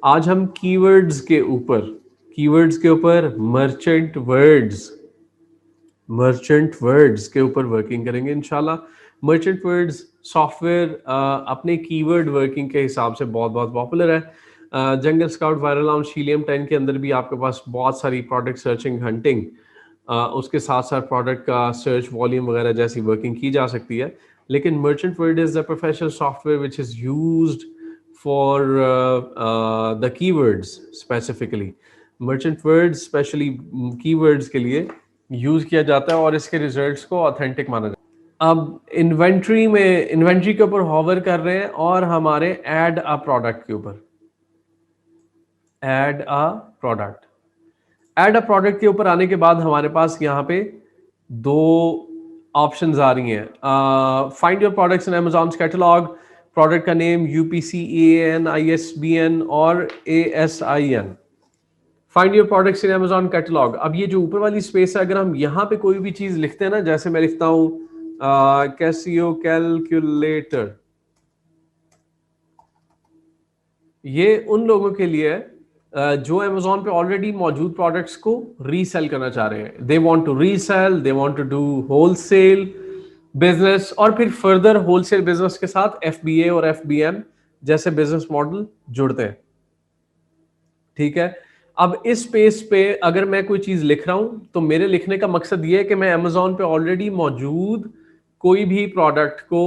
आज हम कीवर्ड्स के ऊपर मर्चेंट वर्ड्स के ऊपर वर्किंग करेंगे इंशाल्लाह। मर्चेंट वर्ड्स सॉफ्टवेयर अपने कीवर्ड वर्किंग के हिसाब से बहुत बहुत पॉपुलर है। जंगल स्काउट, वायरल लाउंज, हीलियम 10 के अंदर भी आपके पास बहुत सारी प्रोडक्ट सर्चिंग, हंटिंग, उसके साथ साथ प्रोडक्ट का सर्च वॉल्यूम वगैरह जैसी वर्किंग की जा सकती है। लेकिन merchant word is the professional software which is used for the keywords specifically. Merchant words specially keywords के लिए यूज किया जाता है और इसके रिजल्ट्स को ऑथेंटिक माना जाता है। अब इन्वेंट्री के ऊपर हॉवर कर रहे हैं और हमारे ऐड अ प्रोडक्ट के ऊपर, add a product add a product के ऊपर आने के बाद हमारे पास यहाँ पे दो ऑप्शंस आ रही हैं। Find your products in Amazon catalogue, product का नेम UPCEAN, ISBN और ASIN। Find your products in Amazon catalogue. अब ये जो ऊपर वाली स्पेस है, अगर हम यहाँ पे कोई भी चीज लिखते हैं ना, जैसे मैं लिखता हूँ कैसियो कैलकुलेटर, ये उन लोगों के लिए है जो अमेज़न पे ऑलरेडी मौजूद प्रोडक्ट्स को रीसेल करना चाह रहे हैं। They want to resell, they want to do wholesale business और फिर फर्दर होलसेल बिजनेस के साथ FBA और FBM जैसे बिजनेस मॉडल जुड़ते हैं। ठीक है, अब इस स्पेस पे अगर मैं कोई चीज लिख रहा हूं तो मेरे लिखने का मकसद ये है कि मैं अमेज़न पे ऑलरेडी मौजूद कोई भी प्रोडक्ट को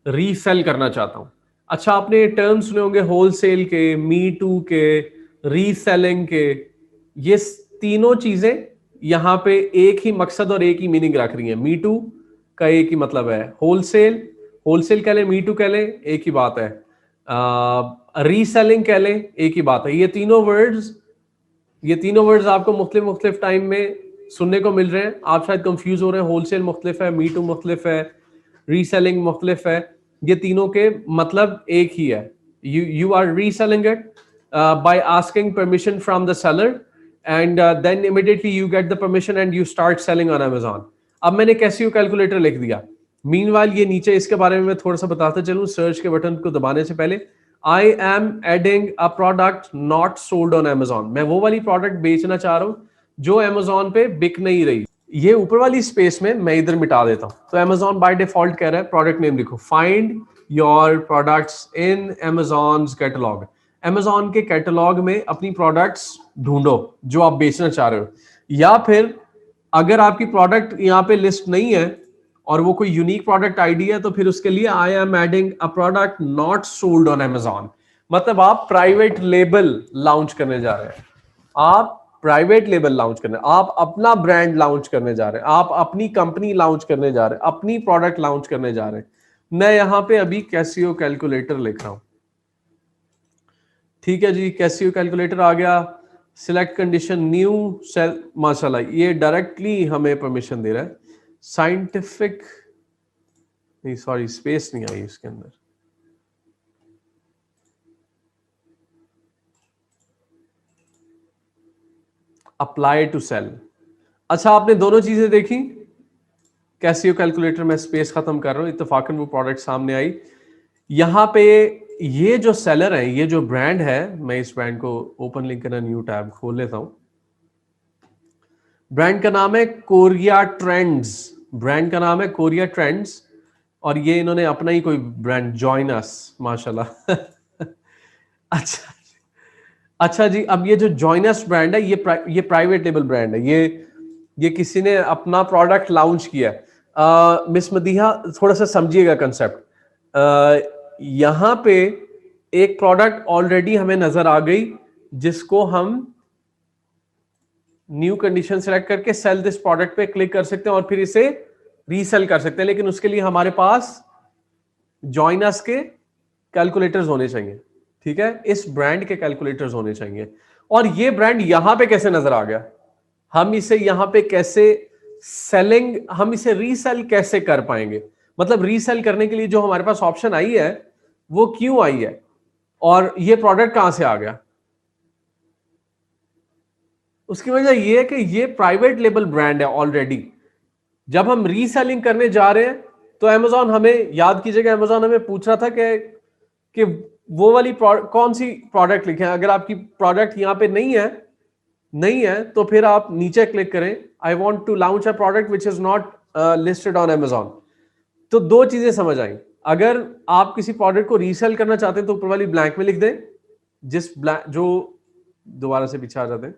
रीसेल करना चाहता हूं। अच्छा, आपने टर्म्स सुने होंगे होलसेल के, मी टू के, रीसेलिंग के। ये तीनों चीजें यहां पे एक ही मकसद और एक ही मीनिंग रख रही हैं। मी टू का एक ही मतलब है, होलसेल, होलसेल कह लें, मी टू कह लें, एक ही बात है, रीसेलिंग कह लें, एक ही बात है। ये तीनों वर्ड्स आपको मुख्तलिफ टाइम में सुनने को मिल रहे हैं। आप शायद कंफ्यूज हो रहे हैं, होलसेल मुख्तलिफ है, मी टू मुख्तलिफ है, रीसेलिंग मुख्तलिफ है। ये तीनों के मतलब एक ही है। You are reselling it by asking permission from the seller and then immediately you get the permission and you start selling on Amazon. अब मैंने कैसियो कैलकुलेटर लिख दिया। मीनवाइल ये नीचे इसके बारे में मैं थोड़ा सा बताता चलूं, सर्च के बटन को दबाने से पहले। आई am adding a product not sold on Amazon. मैं वो वाली प्रोडक्ट बेचना चाह रहा हूं जो अमेज़न पे बिक नहीं रही। ये ऊपर वाली स्पेस में मैं इधर मिटा देता हूं। तो अमेज़न बाय डिफॉल्ट कह रहा है प्रोडक्ट नेम लिखो, find your products in Amazon catalogue. Amazon के कैटलॉग में अपनी प्रोडक्ट्स ढूंढो जो आप बेचना चाह रहे हो। या फिर अगर आपकी प्रोडक्ट यहाँ पे लिस्ट नहीं है और वो कोई यूनिक प्रोडक्ट आईडी है, तो फिर उसके लिए आई am adding a product not sold on Amazon. मतलब आप प्राइवेट लेबल लॉन्च करने जा रहे हैं, आप प्राइवेट लेबल लॉन्च करने, आप अपना ब्रांड लॉन्च करने जा रहे हैं, आप अपनी कंपनी लॉन्च करने जा रहे हैं, अपनी प्रोडक्ट लॉन्च करने जा रहे हैं। मैं यहां पे अभी कैसियो कैलकुलेटर लिख रहा हूं। ठीक है जी, कैसियो कैलकुलेटर आ गया। सिलेक्ट कंडीशन न्यू सेल, माशाल्लाह ये डायरेक्टली हमें परमिशन दे रहा है। साइंटिफिक, नहीं सॉरी, स्पेस नहीं आई इसके अंदर। Apply to sell. अच्छा, आपने दोनों चीजें देखी। कैसियो कैलकुलेटर में स्पेस खत्म कर रहा हूं, इत्तेफाकन वो प्रोडक्ट सामने आई। यहां पे ये जो सेलर है, ये जो ब्रांड है, मैं इस ब्रांड को ओपन लिंक करना, न्यू टैब खोल लेता हूं। ब्रांड का नाम है कोरिया ट्रेंड्स। ब्रांड का नाम है कोरिया ट्रेंड्स और ये इन्होंने अपना ही कोई ब्रांड, जॉइन अस, माशाल्लाह। अच्छा, अच्छा जी, अब ये जो जॉइनस ब्रांड है, ये प्राइवेट लेबल ब्रांड है। ये किसी ने अपना प्रोडक्ट लॉन्च किया। मिस मदीहा, थोड़ा सा समझिएगा कंसेप्ट। यहां पे एक प्रोडक्ट ऑलरेडी हमें नजर आ गई जिसको हम न्यू कंडीशन सेलेक्ट करके सेल दिस प्रोडक्ट पे क्लिक कर सकते हैं और फिर इसे रीसेल कर सकते हैं। लेकिन उसके लिए हमारे पास जॉइनस के कैलकुलेटर्स होने चाहिए। ठीक है, इस ब्रांड के कैलकुलेटर्स होने चाहिए। और ये ब्रांड यहां पे कैसे नजर आ गया? हम इसे यहां पे कैसे सेलिंग, हम इसे रीसेल कैसे कर पाएंगे? मतलब रीसेल करने के लिए जो हमारे पास ऑप्शन आई है वो क्यों आई है और ये प्रोडक्ट कहां से आ गया? उसकी वजह यह है कि ये प्राइवेट लेबल ब्रांड है ऑलरेडी। जब हम रीसेलिंग करने जा रहे हैं तो अमेज़न हमें, याद कीजिएगा, अमेज़न हमें पूछ रहा था कि वो वाली कौन सी प्रोडक्ट लिखें। अगर आपकी प्रोडक्ट यहाँ पे नहीं है तो फिर आप नीचे क्लिक करें, I want to launch a product which is not listed on Amazon। तो दो चीजें समझ आई। अगर आप किसी प्रोडक्ट को रीसेल करना चाहते हैं तो ऊपर वाली ब्लैंक में लिख दें, जो दोबारा से पीछे आ जाते हैं।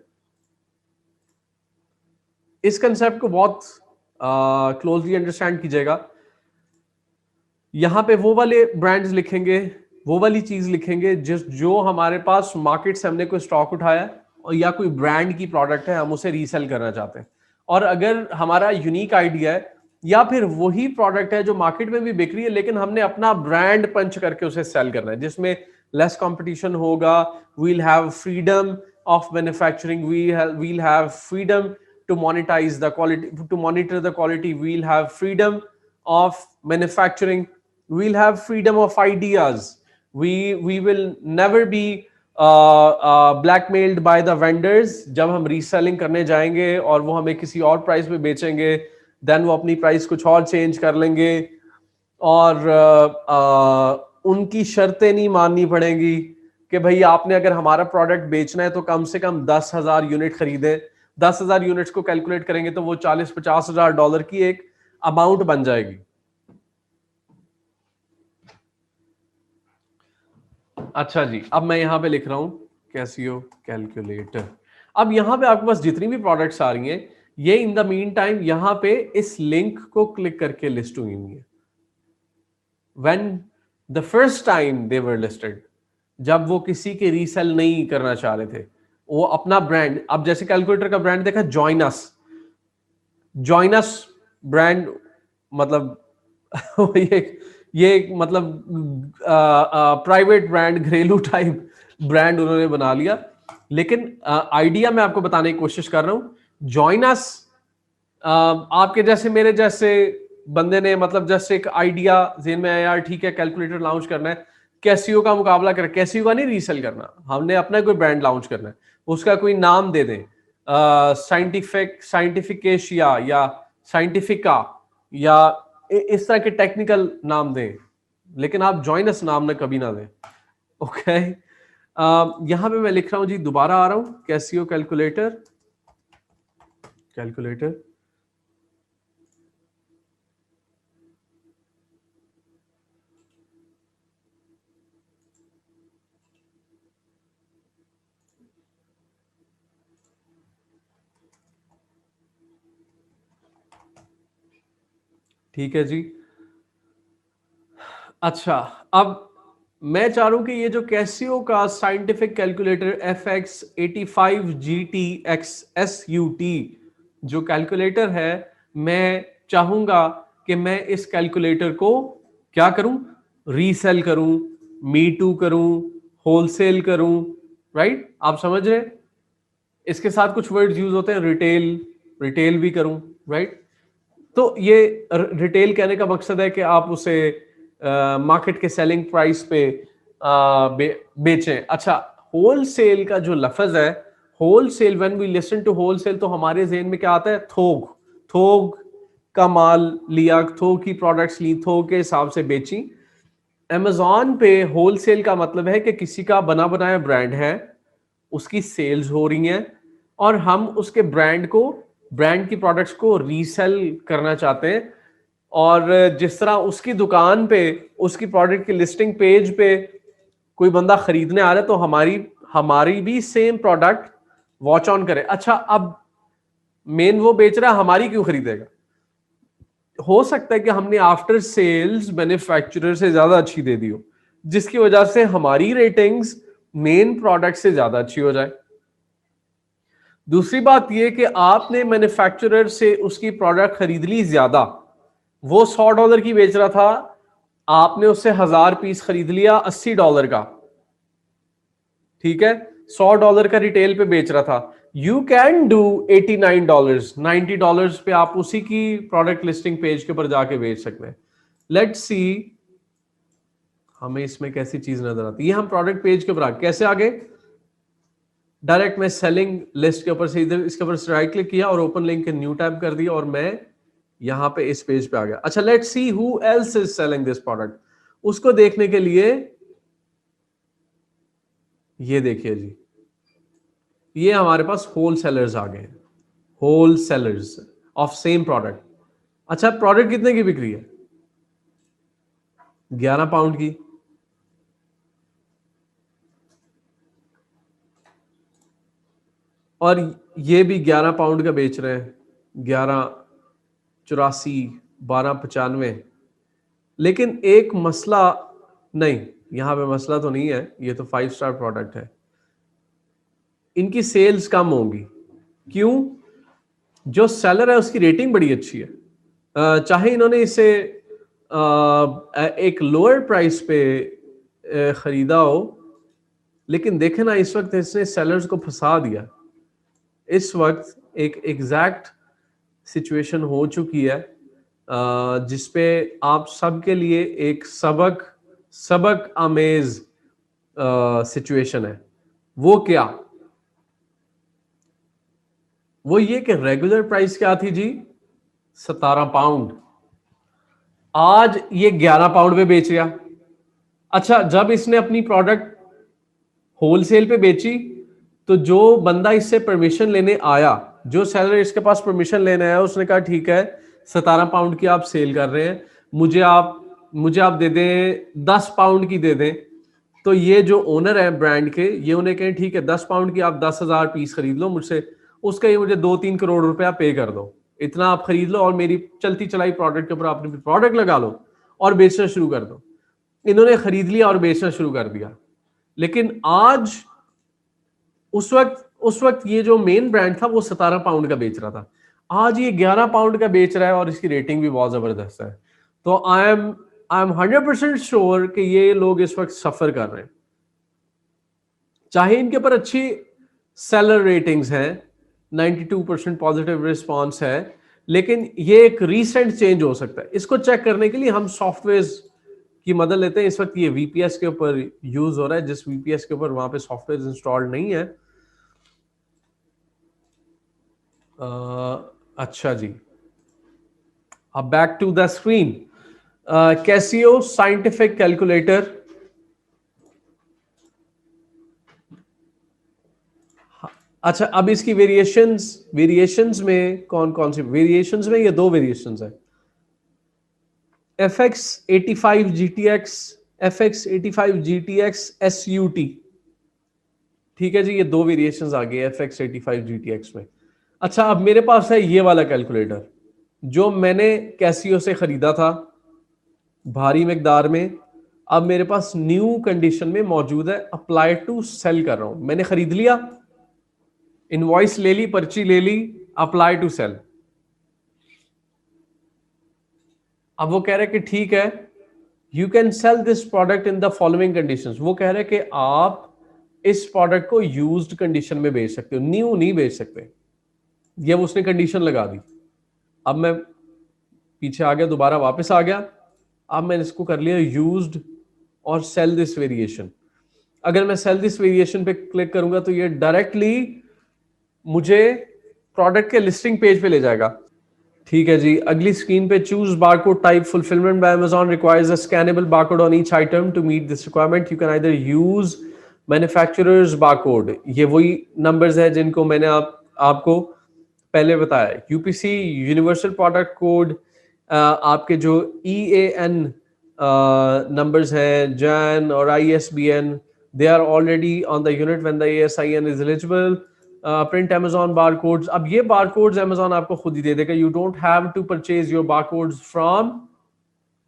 इस कंसेप्ट को बहुत क्लोजली अंडरस्टैंड कीजिएगा। यहां पे वो वाले ब्रांड्स लिखेंगे, वो वाली चीज लिखेंगे जो हमारे पास मार्केट से हमने कोई स्टॉक उठाया और या कोई ब्रांड की प्रोडक्ट है, हम उसे रीसेल करना चाहते हैं। और अगर हमारा यूनिक आइडिया है या फिर वही प्रोडक्ट है जो मार्केट में भी बिक रही है लेकिन हमने अपना ब्रांड पंच करके उसे सेल करना है, जिसमें लेस कंपटीशन होगा, we'll have freedom of manufacturing, we'll have freedom to monetize the quality, to monitor the quality, we'll have freedom of manufacturing, we'll have freedom of ideas, we will never be blackmailed by the vendors। जब हम reselling करने जाएंगे और वो हमें किसी और price पे बेचेंगे, देन वो अपनी प्राइस कुछ और चेंज कर लेंगे और उनकी शर्तें नहीं माननी पड़ेंगी कि भाई आपने अगर हमारा प्रोडक्ट बेचना है तो कम से कम 10,000 यूनिट खरीदे। 10,000 यूनिट्स को कैलकुलेट करेंगे तो वो $40,000-50,000 की एक अमाउंट बन जाएगी। अच्छा जी, अब मैं यहां पे लिख रहा हूं कैसियो कैलकुलेटर। अब यहां पे आपके पास जितनी भी प्रोडक्ट्स आ रही हैं ये इन द मीन टाइम यहां पे इस लिंक को क्लिक करके लिस्ट हुई है। When the first time they were listed, जब वो किसी के रीसेल नहीं करना चाह रहे थे, वो अपना ब्रांड, अब जैसे कैलकुलेटर का ब्रांड देखा जॉइनस, जॉइनस ब्रांड मतलब ये मतलब प्राइवेट ब्रांड, घरेलू टाइप ब्रांड उन्होंने बना लिया। लेकिन आइडिया मैं आपको बताने की कोशिश कर रहा हूं। जॉइनस आपके जैसे मेरे जैसे बंदे ने मतलब जैसे एक आइडिया जेन में आया, यार ठीक है कैलकुलेटर लॉन्च करना है, कैसियो का मुकाबला कर, कैसियो का नहीं रीसेल करना, हमने अपना कोई ब्रांड लॉन्च करना है, उसका कोई नाम दे दें, साइंटिफिकेशिया या साइंटिफिका या इस तरह के टेक्निकल नाम दें, लेकिन आप जॉइनस नाम ना कभी ना दें। ओके, यहां पे मैं लिख रहा हूं जी, दोबारा आ रहा हूं, कैसियो कैलकुलेटर, कैलकुलेटर ठीक है जी। अच्छा, अब मैं चाह रहा हूं कि ये जो कैसियो का साइंटिफिक कैलकुलेटर FX85GTXSUT जो कैलकुलेटर है, मैं चाहूंगा कि मैं इस कैलकुलेटर को क्या करूं, रीसेल करूं, मी टू करूं, होलसेल करूं, राइट? आप समझ रहे हैं? इसके साथ कुछ वर्ड्स यूज होते हैं, रिटेल, रिटेल भी करूं, राइट? तो ये रिटेल कहने का मकसद है कि आप उसे मार्केट के सेलिंग प्राइस पे बेचें। अच्छा, होलसेल का जो लफ्ज है, wholesale, when we listen to wholesale तो हमारे जेहन में क्या आता है, थोक, थोक का माल लिया, थोक की प्रोडक्ट्स ली, थोक के हिसाब से बेची। Amazon पे होलसेल का मतलब है कि किसी का बना बनाया ब्रांड है, उसकी सेल्स हो रही हैं और हम उसके ब्रांड को, ब्रांड की प्रोडक्ट्स को रीसेल करना चाहते हैं। और जिस तरह उसकी दुकान पे, उसकी प्रोडक्ट की लिस्टिंग पेज पे कोई बंदा खरीदने आ रहा है तो हमारी भी सेम प्रोडक्ट वॉच ऑन करे। अच्छा, अब मेन वो बेच रहा है, हमारी क्यों खरीदेगा? हो सकता है कि हमने आफ्टर सेल्स मैन्युफैक्चरर से ज्यादा अच्छी दे दी हो, जिसकी वजह से हमारी रेटिंग्स मेन प्रोडक्ट से ज्यादा अच्छी हो जाए। दूसरी बात यह कि आपने मैन्युफैक्चरर से उसकी प्रोडक्ट खरीद ली ज्यादा, वो $100 की बेच रहा था, आपने उससे 1000 पीस खरीद लिया $80 का, ठीक है, $100 का रिटेल पे बेच रहा था। यू कैन डू $89, $90 पे आप उसी की प्रोडक्ट लिस्टिंग पेज के ऊपर जाके बेच सकते हैं। लेट्स सी हमें इसमें कैसी चीज नजर आती है। हम प्रोडक्ट पेज के ऊपर कैसे आगे, डायरेक्ट मैं सेलिंग लिस्ट के ऊपर से इधर इसके ऊपर राइट क्लिक किया और ओपन लिंक के न्यू टैब कर दिया और मैं यहां पे इस पेज पे आ गया। अच्छा, let's see who else is selling this product. उसको देखने के लिए ये देखिए जी, ये हमारे पास होल सेलर्स आ गए हैं, whole sellers of same product. अच्छा, प्रोडक्ट कितने की बिक रही है? 11 पाउंड की। और ये भी 11 पाउंड का बेच रहे हैं, 11.84, 12.95। लेकिन एक मसला, नहीं, यहां पे मसला तो नहीं है, ये तो 5 स्टार प्रोडक्ट है, इनकी सेल्स कम होंगी। क्यों? जो सेलर है उसकी रेटिंग बड़ी अच्छी है। चाहे इन्होंने इसे एक लोअर प्राइस पे खरीदा हो, लेकिन देखे ना इस वक्त इसने सेलर्स को फंसा दिया। इस वक्त एक एग्जैक्ट सिचुएशन हो चुकी है जिसपे आप सबके लिए एक सबक आमेज सिचुएशन है। वो क्या? वो ये कि रेगुलर प्राइस क्या थी जी? 17 पाउंड। आज ये 11 पाउंड पे बेच रहा। अच्छा, जब इसने अपनी प्रोडक्ट होलसेल पे बेची तो जो बंदा इससे परमिशन लेने आया, जो सेलर इसके पास परमिशन लेने आया, उसने कहा ठीक है 17 पाउंड की आप सेल कर रहे हैं, मुझे आप दे दें 10 पाउंड की दे दें। तो ये जो ओनर है ब्रांड के, ये उन्हें कहें ठीक है 10 पाउंड की आप 10,000 पीस खरीद लो मुझसे, उसका ये मुझे 2-3 करोड़ रुपया पे कर दो, इतना आप खरीद लो और मेरी चलती चलाई प्रोडक्ट के ऊपर अपनी प्रोडक्ट लगा लो और बेचना शुरू कर दो। इन्होंने खरीद लिया और बेचना शुरू कर दिया। लेकिन आज उस वक्त ये जो मेन ब्रांड था वो 17 पाउंड का बेच रहा था, आज ये 11 पाउंड का बेच रहा है और इसकी रेटिंग भी बहुत जबरदस्त है। तो आई एम 100% श्योर कि ये लोग इस वक्त सफर कर रहे हैं। चाहे इनके ऊपर अच्छी सेलर रेटिंग्स हैं, 92% पॉजिटिव रिस्पॉन्स है, लेकिन ये एक रीसेंट चेंज हो सकता है। इसको चेक करने के लिए हम सॉफ्टवेयर की मदद लेते हैं। इस वक्त ये वीपीएस के ऊपर यूज हो रहा है, जिस वीपीएस के ऊपर वहां पे सॉफ्टवेयर इंस्टॉल्ड नहीं है। अच्छा जी, अब back to the screen. Casio scientific calculator. अच्छा, अब इसकी वेरिएशंस में कौन कौन सी वेरिएशंस में? ये 2 वेरिएशंस है, FX85 GTX, FX85 GTX SUT। ठीक है जी, ये 2 वेरिएशंस आ गए FX85 GTX में। अच्छा, अब मेरे पास है ये वाला कैलकुलेटर जो मैंने कैसियो से खरीदा था भारी मिकदार में। अब मेरे पास न्यू कंडीशन में मौजूद है, अप्लाई टू सेल कर रहा हूं। मैंने खरीद लिया, इनवॉइस ले ली, पर्ची ले ली, अप्लाई टू सेल। अब वो कह रहे कि ठीक है, you can sell this product in the following conditions. वो कह रहे कि आप इस प्रोडक्ट को यूज्ड कंडीशन में बेच सकते हो, न्यू नहीं बेच सकते। ये उसने कंडीशन लगा दी। अब मैं पीछे आ गया, दोबारा वापस आ गया। अब मैंने इसको कर लिया यूज्ड और सेल दिस वेरिएशन। अगर मैं सेल दिस वेरिएशन पे क्लिक करूंगा तो ये डायरेक्टली मुझे प्रोडक्ट के लिस्टिंग पेज पे ले जाएगा। ठीक है जी, अगली स्क्रीन पे choose barcode type fulfilment by Amazon requires a scannable barcode on each item to meet this requirement. You can either use manufacturers barcode. ये वही नंबर्स है जिनको मैंने आपको पहले बताया। यूपीसी यूनिवर्सल प्रोडक्ट कोड, आपके जो EAN नंबर्स हैं, जैन और ISBN, they are already on the unit when the ASIN is eligible. Print Amazon barcodes. अब ये बारकोड्स Amazon आपको खुद ही दे देगा, you don't have to purchase your barcodes from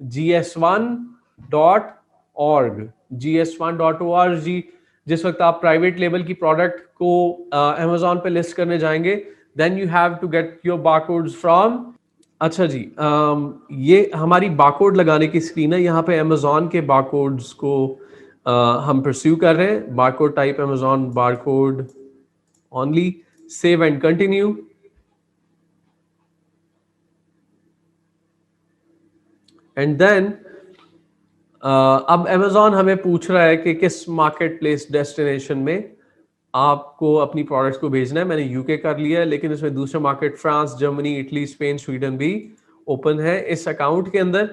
gs1.org। gs1.org। जिस वक्त आप प्राइवेट लेवल की प्रोडक्ट को Amazon पे लिस्ट करने जाएंगे, then you have to get your barcodes from. अच्छा जी, ये हमारी बारकोड लगाने की स्क्रीन है। यहाँ पे Amazon के बारकोड्स को हम परस्यू कर रहे हैं। Barcode type Amazon barcode only, save and continue। and then अब Amazon हमें पूछ रहा है कि किस मार्केट प्लेस डेस्टिनेशन में आपको अपनी प्रोडक्ट्स को भेजना है। मैंने यूके कर लिया है, लेकिन इसमें दूसरे market France, Germany, Italy, Spain, Sweden भी ओपन है इस अकाउंट के अंदर।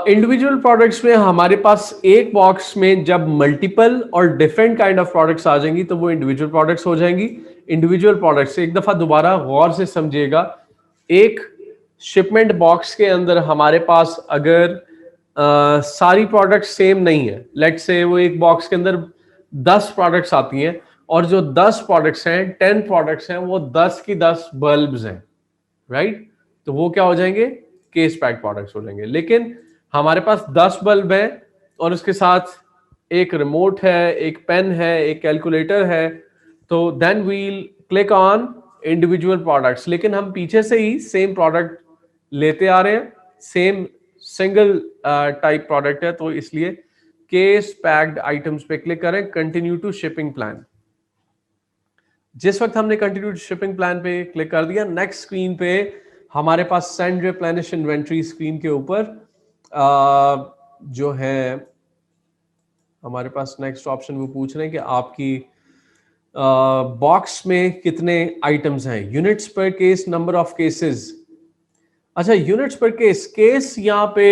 इंडिविजुअल प्रोडक्ट्स में हमारे पास एक बॉक्स में जब मल्टीपल और डिफरेंट काइंड ऑफ प्रोडक्ट्स आ जाएंगी तो वो इंडिविजुअल प्रोडक्ट्स हो जाएंगी। इंडिविजुअल प्रोडक्ट्स एक दफा दोबारा गौर से समझिएगा, एक शिपमेंट बॉक्स के अंदर हमारे पास अगर सारी प्रोडक्ट्स सेम नहीं है, लेट्स से वो एक बॉक्स के अंदर 10 प्रोडक्ट्स आती हैं और जो 10 प्रोडक्ट्स हैं, 10 प्रोडक्ट्स हैं, वो 10 की 10 बल्ब्स हैं, राइट? तो वो क्या हो जाएंगे? केस पैक प्रोडक्ट्स हो जाएंगे। लेकिन हमारे पास 10 बल्ब है और उसके साथ एक रिमोट है, एक पेन है, एक कैलकुलेटर है, तो then we'll click on individual products. लेकिन हम पीछे से ही सेम प्रोडक्ट लेते आ रहे हैं, सेम सिंगल टाइप प्रोडक्ट है, तो इसलिए केस पैक्ड आइटम्स पे क्लिक करें, कंटिन्यू टू शिपिंग प्लान। जिस वक्त हमने कंटिन्यू टू शिपिंग प्लान पे क्लिक कर दिया, नेक्स्ट स्क्रीन पे हमारे पास सेंड रिप्लेनिश इन्वेंट्री स्क्रीन के ऊपर जो है हमारे पास नेक्स्ट ऑप्शन वो पूछ रहे हैं कि आपकी बॉक्स में कितने आइटम्स हैं, यूनिट्स पर केस, नंबर ऑफ केसेस। अच्छा, यूनिट्स पर केस, केस यहाँ पे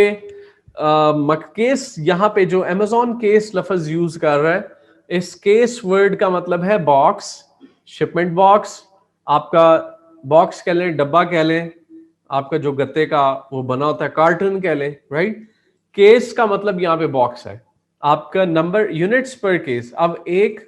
केस यहाँ पे जो अमेजॉन केस लफ्ज यूज कर रहा है, इस केस वर्ड का मतलब है बॉक्स, शिपमेंट बॉक्स, आपका बॉक्स कह लें, डब्बा कह लें, आपका जो गत्ते का वो बना होता है कार्टन कह लें, राइट? केस का मतलब यहाँ पे बॉक्स है। आपका नंबर यूनिट्स पर केस, अब एक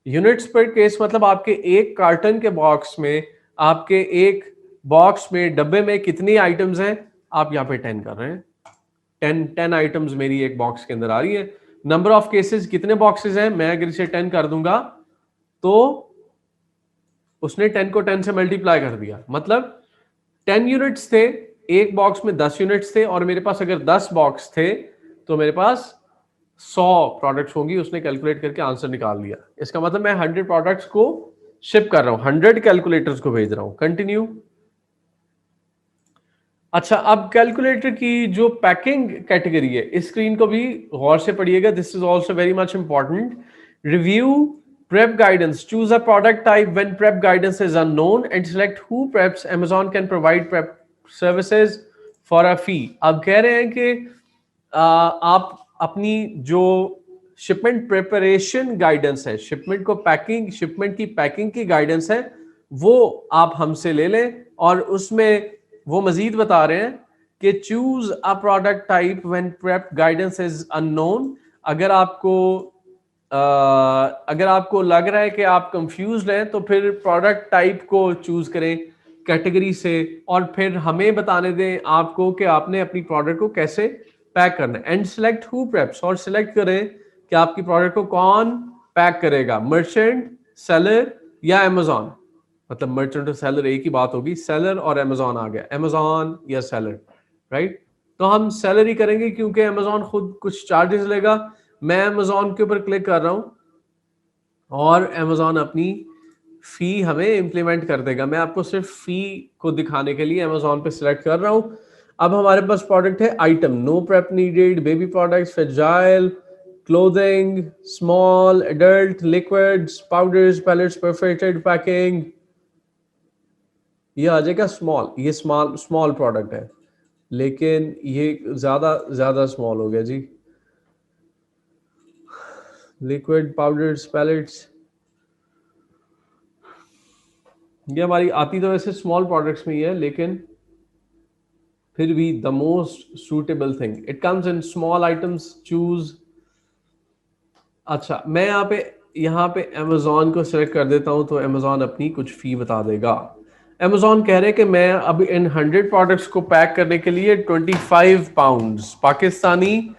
यूनिट्स पर केस मतलब आपके एक कार्टन के बॉक्स में, आपके एक बॉक्स में, डब्बे में कितनी आइटम्स हैं? आप यहाँ पे 10 कर रहे हैं, 10 आइटम्स मेरी एक बॉक्स के अंदर आ रही है। नंबर ऑफ केसेस, कितने बॉक्सेस हैं? मैं अगर इसे 10 कर दूंगा तो उसने 10 को 10 से मल्टीप्लाई कर दिया, मतलब 10 यूनिट्स थे, एक बॉक्स में 10 यूनिट्स थे, और मेरे पास अगर 10 बॉक्स थे तो मेरे पास 100 प्रोडक्ट्स होंगी। उसने कैलकुलेट करके आंसर निकाल लिया। इसका मतलब मैं 100 प्रोडक्ट्स को शिप कर रहा हूं, 100 कैलकुलेटर्स को भेज रहा हूं। कंटिन्यू। अच्छा, अब कैलकुलेटर की जो पैकिंग कैटेगरी है, इस स्क्रीन को भी गौर से पढ़िएगा, this is also very much important. Review prep guidance, choose a product type when prep guidance is unknown and select who preps. Amazon can provide prep services for a fee. अब कह रहे हैं कि आप अपनी जो शिपमेंट प्रिपरेशन गाइडेंस है, shipment को पैकिंग, शिपमेंट की पैकिंग की गाइडेंस है, वो आप हमसे ले लें। और उसमें वो मजीद बता रहे हैं कि choose a product type when prep guidance is unknown. अगर आपको लग रहा है कि आप कंफ्यूज हैं तो फिर प्रोडक्ट टाइप को चूज करें कैटेगरी से, और फिर हमें बताने दें आपको कि आपने अपनी प्रोडक्ट को कैसे पैक करना है। एंड सिलेक्ट हु प्रेप्स, और सिलेक्ट करें कि आपकी प्रोडक्ट को कौन पैक करेगा, मर्चेंट, सेलर या अमेजॉन। मतलब मर्चेंट और सेलर एक ही बात होगी, सेलर और अमेजॉन आ गया, अमेजॉन या सेलर, राइट? तो हम सेलर ही करेंगे क्योंकि अमेजॉन खुद कुछ चार्जेस लेगा। मैं अमेजॉन के ऊपर क्लिक कर रहा हूं और अमेजॉन अपनी फी हमें इंप्लीमेंट कर देगा। मैं आपको सिर्फ फी को दिखाने के लिए अमेजॉन पे सिलेक्ट कर रहा हूं। अब हमारे पास प्रोडक्ट है item, no prep needed, baby products, fragile, clothing, small, adult, liquids, powders, pallets, perfected packing. ये आ जाएगा स्मॉल, ये स्मॉल प्रोडक्ट है, लेकिन ये ज्यादा स्मॉल हो गया जी। लिक्विड, पाउडर्स, पैलेट्स, ये हमारी आती तो वैसे स्मॉल प्रोडक्ट्स में ही है, लेकिन फिर भी the most suitable thing, it comes in small items, choose. अच्छा, मैं यहाँ पे अमेजॉन को सिलेक्ट कर देता हूं तो अमेजॉन अपनी कुछ फी बता देगा। अमेजॉन कह रहे हैं कि मैं अब इन 100 प्रोडक्ट्स को पैक करने के लिए 25 पाउंड्स पाकिस्तानी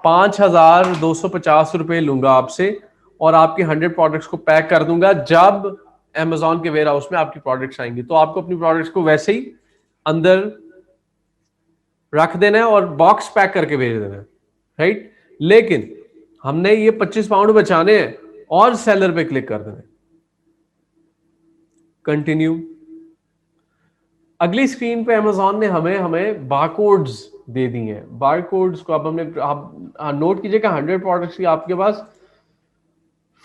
5,250 रुपए लूंगा आपसे, और आपके 100 प्रोडक्ट्स को पैक कर दूंगा जब अमेजॉन के वेयर हाउस में आपकी प्रोडक्ट्स आएंगी। तो आपको अपनी प्रोडक्ट्स को वैसे ही अंदर रख देना है और बॉक्स पैक करके भेज देना है, राइट? लेकिन हमने ये 25 पाउंड बचाने हैं और सेलर पे क्लिक कर देना है। कंटिन्यू। अगली स्क्रीन पे अमेजॉन ने हमें बारकोड्स दे दी हैं। बारकोड्स को अब आप नोट कीजिएगा, 100 प्रोडक्ट्स की आपके पास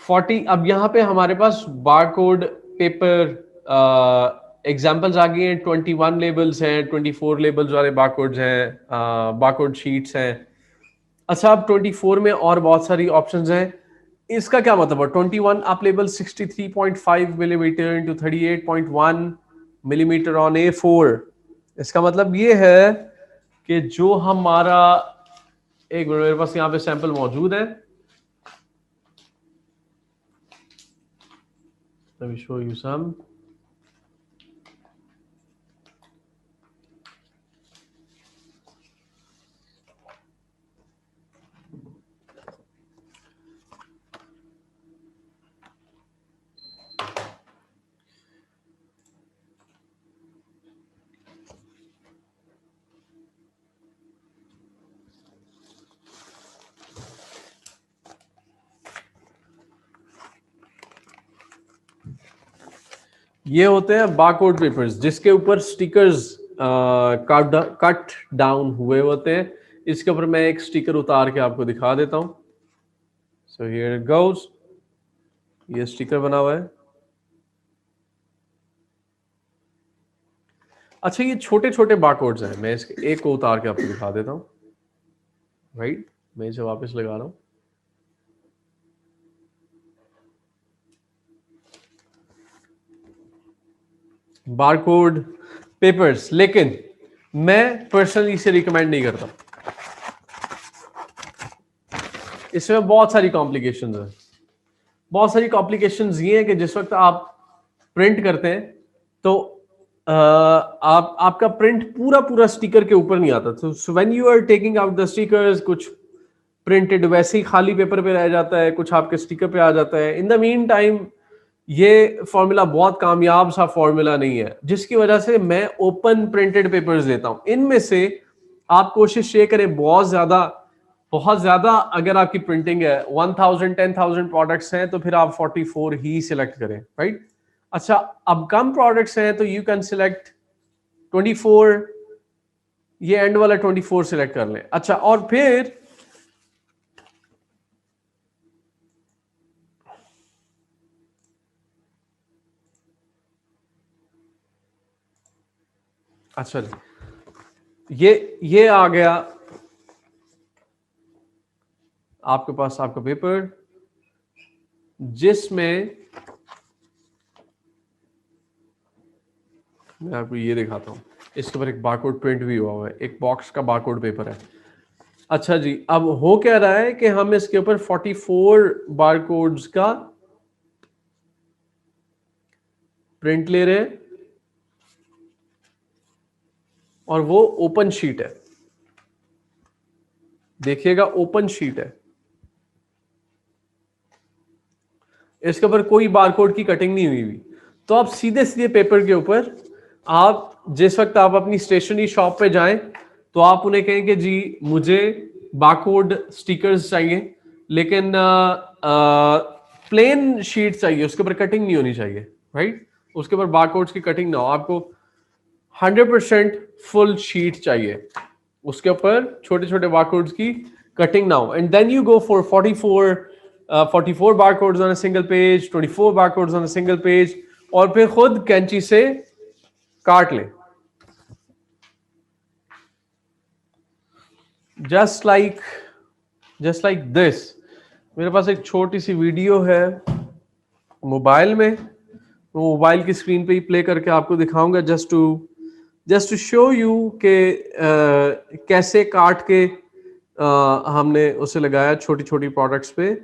40, अब यहाँ पे हमारे पास बारकोड पेपर एग्जाम्पल्स आ गए हैं, 21 लेबल्स हैं, 24 लेबल्स वाले बारकोड्स हैं, बारकोड शीट्स हैं। अच्छा, अब 24 में और बहुत सारी ऑप्शंस हैं। इसका क्या मतलब है? 21 आप label 63.5 millimetre into 38.1 millimetre on A4। इसका मतलब ये है कि जो हमारा, एक मिनट, मेरे पास यहाँ पे सैंपल मौजूद है। Let me show you some. ये होते हैं बारकोड पेपर्स जिसके ऊपर स्टिकर्स कट डाउन हुए होते हैं। इसके ऊपर मैं एक स्टिकर उतार के आपको दिखा देता हूं। सो हियर इट गोज, ये स्टिकर बना हुआ है। अच्छा, ये छोटे छोटे बारकोड्स हैं, मैं इसके एक को उतार के आपको दिखा देता हूं। राइट, मैं इसे वापस लगा रहा हूं। बारकोड पेपर्स, लेकिन मैं पर्सनली इसे रिकमेंड नहीं करता। इसमें बहुत सारी कॉम्प्लिकेशंस हैं। बहुत सारी कॉम्प्लिकेशंस ये हैं कि जिस वक्त आप प्रिंट करते हैं तो आप आपका प्रिंट पूरा पूरा स्टिकर के ऊपर नहीं आता। So when you are taking out the stickers, कुछ प्रिंटेड वैसे ही खाली पेपर पे रह जाता है, कुछ आपके स्टिकर पे आ जाता है। इन द मीन टाइम ये फॉर्मूला बहुत कामयाब सा फॉर्मूला नहीं है, जिसकी वजह से मैं ओपन प्रिंटेड पेपर्स देता हूं। इनमें से आप कोशिश ये करें, बहुत ज्यादा अगर आपकी प्रिंटिंग है 1000 10,000 प्रोडक्ट्स हैं तो फिर आप 44 ही सिलेक्ट करें। राइट, अच्छा, अब कम प्रोडक्ट्स हैं तो यू कैन सिलेक्ट 24, ये एंड वाला 24 सिलेक्ट कर लें। अच्छा, और फिर अच्छा ये आ गया आपके पास आपका पेपर, जिसमें मैं आपको ये दिखाता हूं। इसके ऊपर एक बारकोड प्रिंट भी हुआ हुआ है, एक बॉक्स का बारकोड पेपर है। अच्छा जी, अब हो क्या रहा है कि हम इसके ऊपर 44 बारकोड्स का प्रिंट ले रहे हैं और वो ओपन शीट है। देखिएगा, ओपन शीट है, इसके ऊपर कोई बारकोड की कटिंग नहीं हुई हुई। तो आप सीधे सीधे पेपर के ऊपर, आप जिस वक्त आप अपनी स्टेशनरी शॉप पे जाएं तो आप उन्हें कहें कि जी मुझे बारकोड स्टिकर्स चाहिए, लेकिन प्लेन शीट चाहिए, उसके ऊपर कटिंग नहीं होनी चाहिए। राइट, उसके ऊपर बारकोड्स की कटिंग ना हो, आपको 100% फुल शीट चाहिए, उसके ऊपर छोटे छोटे बारकोड्स की कटिंग ना हो। And then you go for 44 barcodes on a single page, 24 barcodes on a single page, और फिर खुद कैंची से काट लें। Just like this. मेरे पास एक छोटी सी वीडियो है मोबाइल में, तो मोबाइल की स्क्रीन पे ही प्ले करके आपको दिखाऊंगा, जस्ट टू शो यू के कैसे काट के हमने उसे लगाया छोटी छोटी प्रोडक्ट्स पे।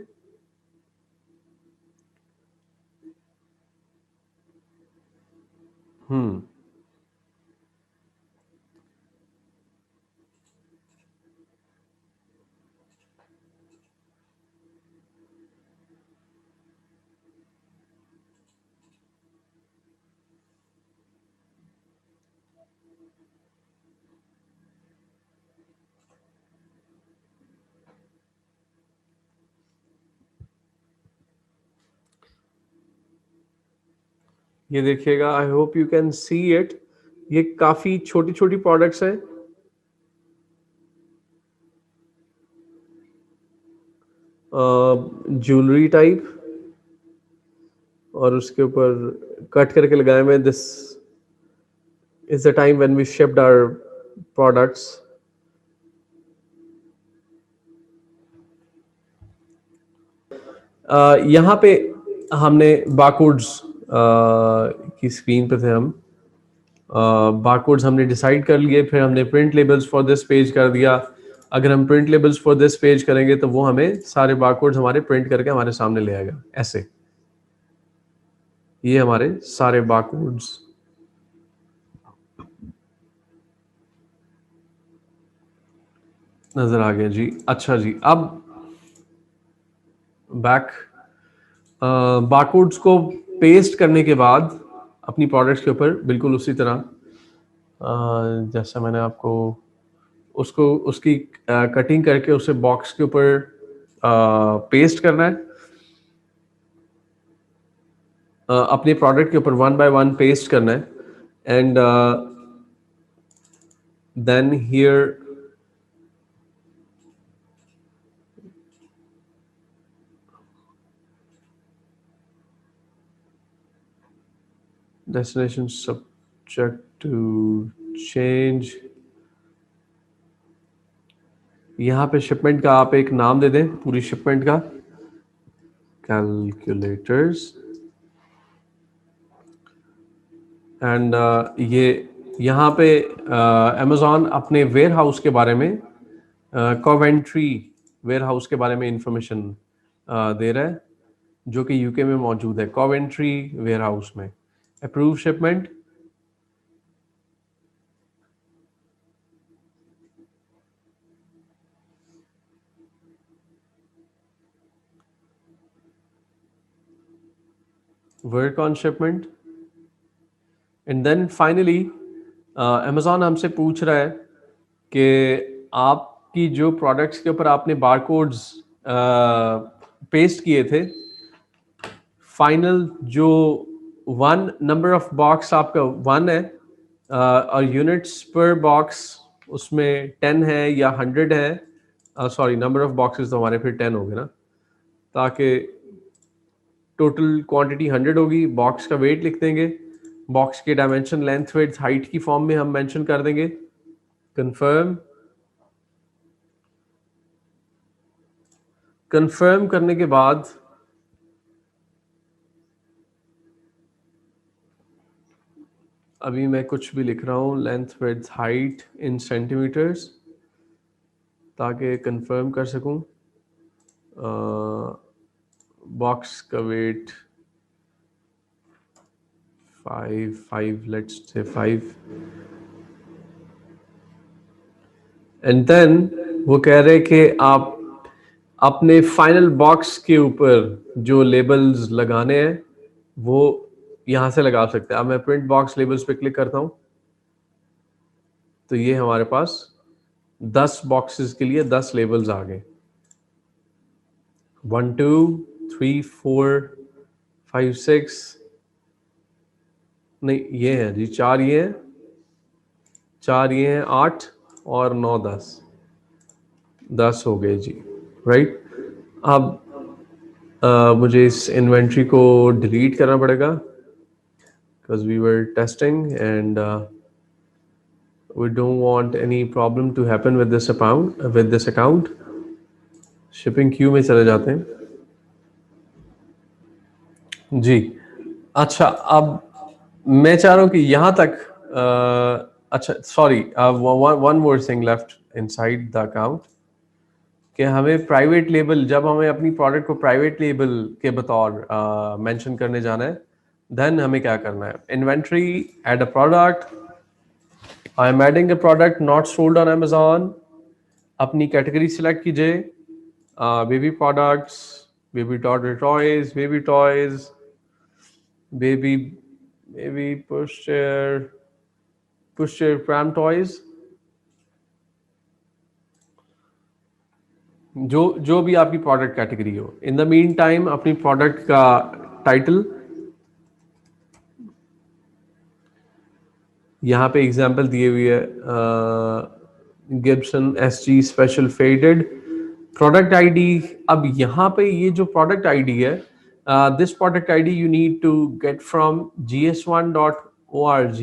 ये देखिएगा, I hope you can see it. ये काफी छोटी छोटी प्रोडक्ट्स हैं, ज्वेलरी टाइप, और उसके ऊपर कट करके लगाए हुए this is the time when we shipped our products. यहाँ पे हमने बारकोड्स की स्क्रीन पे थे हम. बारकोड्स हमने डिसाइड कर लिए, फिर हमने print labels for this page कर दिया. अगर हम print labels for this page करेंगे तो वो हमें सारे बारकोड्स हमारे प्रिंट करके हमारे सामने ले आएगा ऐसे. ये हमारे सारे बारकोड्स नजर आ गए जी. अच्छा जी, अब बैक. बारकोड्स को पेस्ट करने के बाद अपनी प्रोडक्ट्स के ऊपर बिल्कुल उसी तरह जैसा मैंने आपको उसको उसकी कटिंग करके उसे बॉक्स के ऊपर पेस्ट करना है. अपने प्रोडक्ट के ऊपर 1 by 1 पेस्ट करना है. And then here destination subject to change. यहाँ पे शिपमेंट का आप एक नाम दे दें, पूरी शिपमेंट का, कैलकुलेटर्स. एंड ये यहाँ पे अमेजोन अपने वेयर हाउस के बारे में, कॉवेंट्री वेयर हाउस के बारे में इंफॉर्मेशन दे रहा है, जो कि यूके में मौजूद है. कॉवेंट्री वेयर हाउस में approve shipment. Work on shipment. And then finally Amazon हमसे पूछ रहा है कि आपकी जो प्रोडक्ट्स के ऊपर आपने बारकोड्स पेस्ट किए थे, फाइनल जो 1 नंबर ऑफ बॉक्स आपका 1 है, और यूनिट्स पर बॉक्स उसमें 10 है या 100 है. सॉरी, नंबर ऑफ बॉक्सेस तो हमारे फिर 10 हो गए ना, ताकि टोटल क्वांटिटी 100 होगी. बॉक्स का वेट लिख देंगे, बॉक्स के डायमेंशन, लेंथ, विड्थ, हाइट की फॉर्म में हम मेंशन कर देंगे. कंफर्म. कंफर्म करने के बाद अभी मैं कुछ भी लिख रहा हूँ, length, width, height in centimetres, ताकि कंफर्म कर सकूं. बॉक्स का wait 5 let's say 5. And then वो कह रहे कि आप अपने फाइनल बॉक्स के ऊपर जो लेबल्स लगाने हैं वो यहां से लगा सकते हैं. अब मैं प्रिंट बॉक्स लेबल्स पे क्लिक करता हूं तो ये हमारे पास 10 बॉक्सेस के लिए 10 लेबल्स आ गए. 1 2 3 4 5 6, नहीं ये है जी, 4 ये हैं, 4 ये हैं, 8 और 9 10 हो गए जी. राइट. अब मुझे इस इन्वेंट्री को डिलीट करना पड़ेगा because we were testing and we don't want any problem to happen with this account. Shipping Q में चले जाते हैं जी. अच्छा, अब मैं चाह रहा हूं कि यहां तक अच्छा, sorry, one more thing left inside the account, कि हमें प्राइवेट लेबल, जब हमें अपनी प्रोडक्ट को प्राइवेट लेबल के बतौर मेंशन करने जाना है, देन हमें क्या करना है. Inventory, add a product. I am adding a product not sold on Amazon. अपनी कैटेगरी सिलेक्ट कीजिए, baby products, baby toys, baby pushchair pram toys, जो भी आपकी प्रोडक्ट कैटेगरी हो. इन द मीन टाइम अपनी प्रोडक्ट का टाइटल, यहाँ पे एग्जांपल दिए हुए है, Gibson SG special faded. Product ID. अब यहाँ पे ये जो प्रोडक्ट आईडी है, this product ID you need to get from gs1.org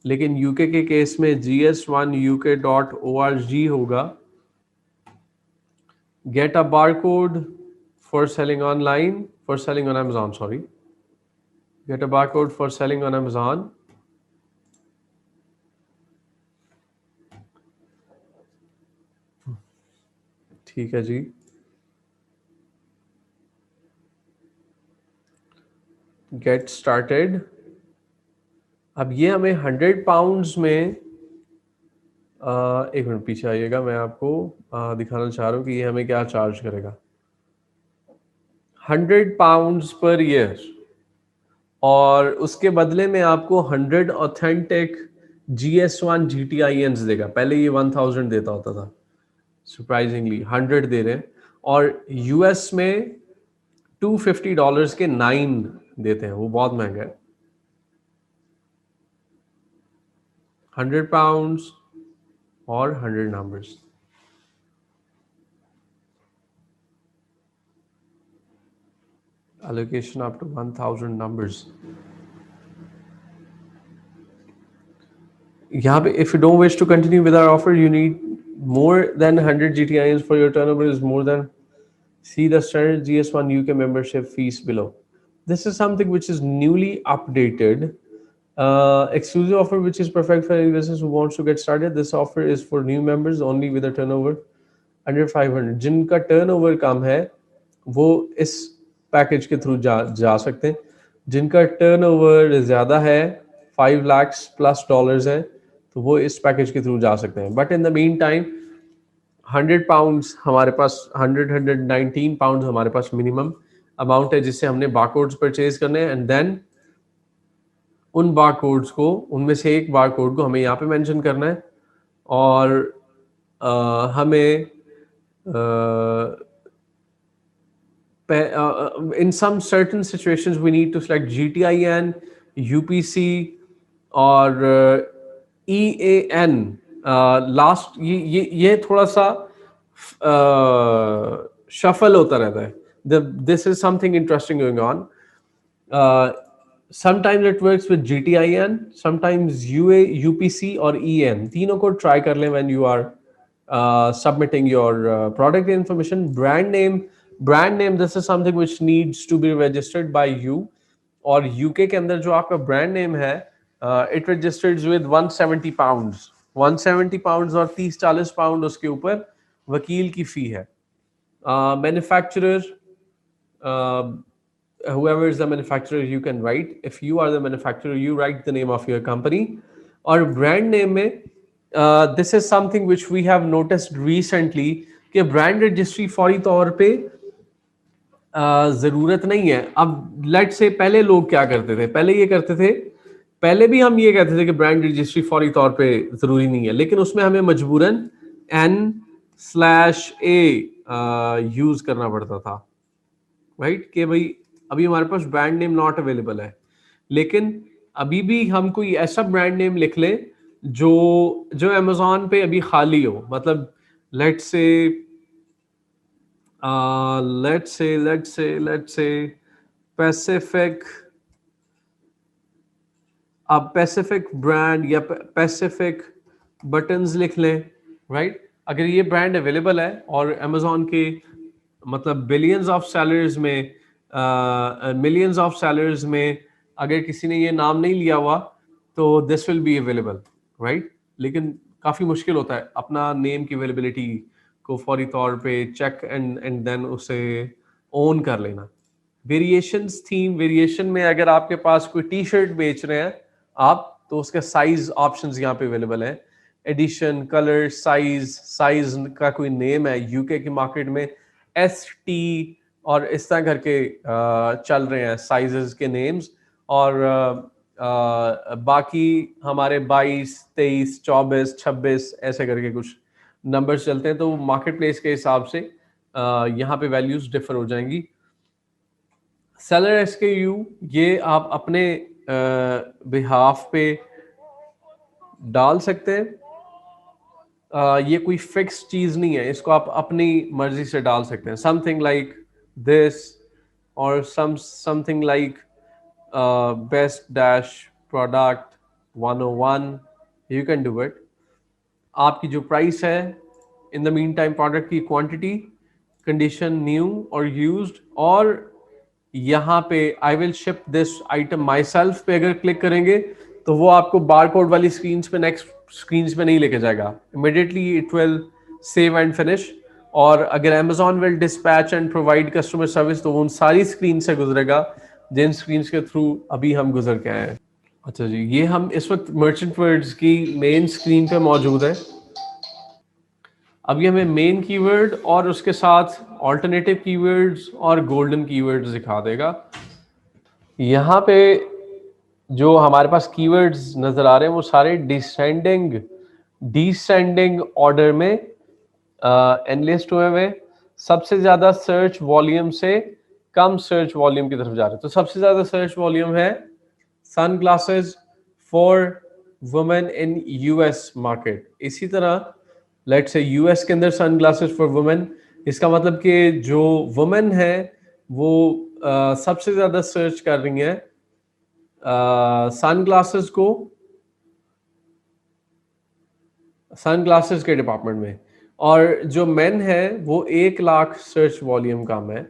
लेकिन यूके के केस में gs1uk.org होगा. Get a barcode for selling online, for selling on Amazon, sorry. Get a barcode for selling on Amazon. ठीक है जी. Get started. अब ये हमें 100 pounds में एक मिनट पीछे आइएगा, मैं आपको दिखाना चाह रहा हूँ कि ये हमें क्या चार्ज करेगा. 100 पाउंड्स पर ईयर और उसके बदले में आपको 100 ऑथेंटिक GS1 GTINs देगा. पहले ये 1000 देता होता था, सरप्राइजिंगली 100 दे रहे हैं. और यूएस में $250 के 9 देते हैं, वो बहुत महंगा है. 100 पाउंड्स और 100 numbers. Allocation up to 1000 numbers. यहाँ पे if you don't wish to continue with our offer, you need more than 100 GTINs for your turnover is more than. See the standard GS1 UK membership fees below. This is something which is newly updated. Exclusive offer which is perfect for investors who wants to get started. This offer is for new members only with a turnover under 500. जिनका turnover कम है वो इस package के through जा सकते हैं. जिनका turnover ज़्यादा है 5 लाख प्लस डॉलर्स है तो वो इस पैकेज के थ्रू जा सकते हैं. But in the mean time 100 pounds हमारे पास 119 पाउंड्स हमारे पास मिनिमम अमाउंट है जिससे हमने बारकोड्स परचेज करने हैं. एंड देन उन बारकोड्स को, उनमें से एक बारकोड को हमें यहाँ पे मेंशन करना है और हमें in some certain situations we need to select GTIN, UPC और EAN. लास्ट ये थोड़ा सा शफल होता रहता है. This is something interesting going on. Sometimes it works with GTIN, sometimes UPC और EN. तीनों को try कर लें when you are submitting your product information. Brand name, this is something which needs to be registered by you. और UK के अंदर जो आपका brand name है, it registers with 170 pounds. 170 pounds और 30-40 pound उसके ऊपर वकील की फी है. Manufacturer, whoever is the manufacturer, you can write. If you are the manufacturer, you write the name of your company. और brand name में this is something which we have noticed recently कि brand registry फौरी तौर पे ज़रूरत नहीं है. अब लेट्स से पहले लोग क्या करते थे, पहले ये करते थे, पहले भी हम ये कहते थे कि ब्रांड रजिस्ट्री फौरी तौर पे ज़रूरी नहीं है, लेकिन उसमें हमें मजबूरन N/A यूज़ करना पड़ता था, राइट. कि भाई अभी हमारे पास ब्रांड नेम नॉट अवेलेबल है, लेकिन अभी भी हम कोई ऐसा ब्रांड नेम लिख लें जो अमेजोन पे अभी खाली हो. मतलब let's say Pacific, आप Pacific ब्रांड या Pacific बटन्स लिख लें, राइट. अगर ये ब्रांड अवेलेबल है और अमेजोन के मतलब बिलियंस ऑफ सेलर्स में, मिलियंस ऑफ सेलर्स में अगर किसी ने ये नाम नहीं लिया हुआ तो this will be available, right. लेकिन काफ़ी मुश्किल होता है अपना नेम की अवेलेबिलिटी को फौरी तौर पे चेक एंड देन उसे ओन कर लेना. वेरिएशंस थीम, वेरिएशन में अगर आपके पास कोई टी शर्ट बेच रहे हैं आप, तो उसके साइज ऑप्शंस यहाँ पे अवेलेबल है. एडिशन, कलर, साइज का कोई नेम है यूके की मार्केट में ST और इस तरह करके चल रहे हैं साइजेस के नेम्स. और बाकी हमारे 22, 23, 24, 26 ऐसे करके कुछ नंबर्स चलते हैं. तो मार्केट प्लेस के हिसाब से यहाँ पे वैल्यूज डिफर हो जाएंगी. सेलर SKU ये आप अपने बिहाफ पे डाल सकते हैं. ये कोई फिक्स चीज नहीं है, इसको आप अपनी मर्जी से डाल सकते हैं. समथिंग लाइक दिस और something like best dash product 101, you can do it. आपकी जो प्राइस है, इन द मीन टाइम प्रोडक्ट की क्वांटिटी, कंडीशन न्यू और यूज्ड, और यहाँ पे I will ship this item my self पे अगर क्लिक करेंगे तो वो आपको बार कोड वाली स्क्रीन पे, नेक्स्ट स्क्रीन पे नहीं लेके जाएगा, immediately it will save and finish. और अगर Amazon will dispatch and provide customer service तो वो उन सारी स्क्रीन से गुजरेगा जिन स्क्रीन के थ्रू अभी हम गुजर के आए हैं। अच्छा जी, ये हम इस वक्त मर्चेंट वर्ड्स की मेन स्क्रीन पे मौजूद है। अभी हमें मेन कीवर्ड और उसके साथ ऑल्टरनेटिव कीवर्ड्स और गोल्डन कीवर्ड्स दिखा देगा। यहाँ पे जो हमारे पास कीवर्ड्स नजर आ रहे हैं वो सारे डिसेंडिंग ऑर्डर में एनलिस्ट हुए हुए, सबसे ज्यादा सर्च वॉल्यूम से कम सर्च वॉल्यूम की तरफ जा रहे हैं। तो सबसे ज्यादा सर्च वॉल्यूम है sun glasses for women in US market. इसी तरह लेट्स से यूएस के अंदर सन ग्लासेस फॉर वुमेन, इसका मतलब कि जो वुमेन है वो सबसे ज्यादा सर्च कर रही हैं सन ग्लासेस को, सन ग्लासेस के डिपार्टमेंट में, और जो मेन है वो 1 लाख सर्च वॉल्यूम कम है।